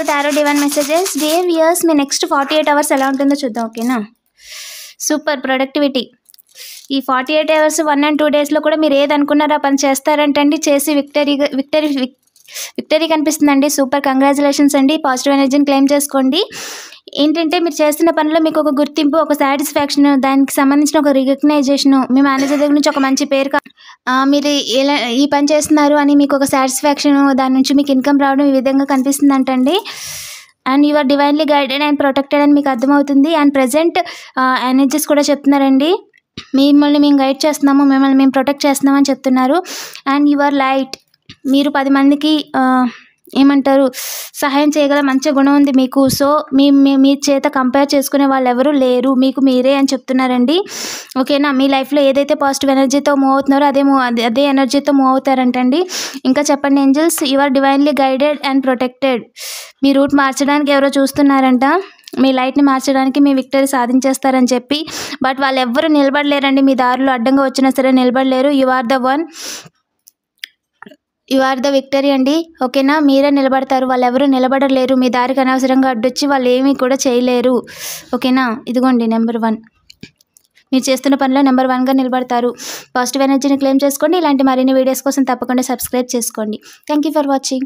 To tarot divine messages. Dear viewers, me next 48 hours ఎలా ఉంటుందో చూద్దాం. ఓకేనా? Super productivity. ఈ 48 అవర్స్ 1 and 2 డేస్లో కూడా మీరు ఏది అనుకున్నారో ఆ పని చేస్తారంటండి. చేసి విక్టరీ కనిపిస్తుందండి. సూపర్, కంగ్రాచులేషన్స్ అండి. పాజిటివ్ ఎనర్జీని క్లెయిమ్ చేసుకోండి. ఏంటంటే మీరు చేస్తున్న పనిలో మీకు ఒక గుర్తింపు, ఒక సాటిస్ఫాక్షన్, దానికి సంబంధించిన ఒక రికగ్నైజేషను, మీ మేనేజర్ దగ్గర నుంచి ఒక మంచి పేరు, మీరు ఎలా ఈ పని చేస్తున్నారు అని మీకు ఒక సాటిస్ఫాక్షన్, దాని నుంచి మీకు ఇన్కమ్ రావడం ఈ విధంగా కనిపిస్తుందంటండి. And you are divinely guided and protected అని మీకు అర్థమవుతుంది. అండ్ ప్రజెంట్ ఎనర్జీస్ కూడా చెప్తున్నారండి, మిమ్మల్ని మేము గైడ్ చేస్తున్నాము, మిమ్మల్ని మేము ప్రొటెక్ట్ చేస్తున్నాము అని చెప్తున్నారు. And you are light. మీరు 10 మందికి ఏమంటారు సహాయం చేయగల మంచి గుణం ఉంది మీకు. సో మీ చేత కంపేర్ చేసుకునే వాళ్ళు ఎవరు లేరు, మీకు మీరే అని చెప్తున్నారండి. ఓకేనా? మీ లైఫ్లో ఏదైతే పాజిటివ్ ఎనర్జీతో మూవ్ అవుతున్నారో అదే ఎనర్జీతో మూవ్ అవుతారంటండి. ఇంకా చెప్పండి angels, you are divinely guided and protected. మీ రూట్ మార్చడానికి ఎవరో చూస్తున్నారంట, మీ లైట్ని మార్చడానికి, మీ విక్టరీ సాధించేస్తారని చెప్పి. బట్ వాళ్ళు ఎవ్వరు నిలబడలేరండి, మీ దారిలో అడ్డంగా వచ్చినా సరే నిలబడలేరు. You are the one, you are the victory అండి. ఓకేనా? మీరే నిలబడతారు, వాళ్ళు ఎవరు నిలబడలేరు. మీ దారికి అనవసరంగా అడ్డొచ్చి వాళ్ళు ఏమీ కూడా చేయలేరు. ఓకేనా? ఇదిగోండి నెంబర్ 1, మీరు చేస్తున్న పనిలో నెంబర్ 1గా నిలబడతారు. పాజిటివ్ ఎనర్జీని క్లెయిమ్ చేసుకోండి. ఇలాంటి మరిన్ని వీడియోస్ కోసం తప్పకుండా సబ్స్క్రైబ్ చేసుకోండి. Thank you for watching.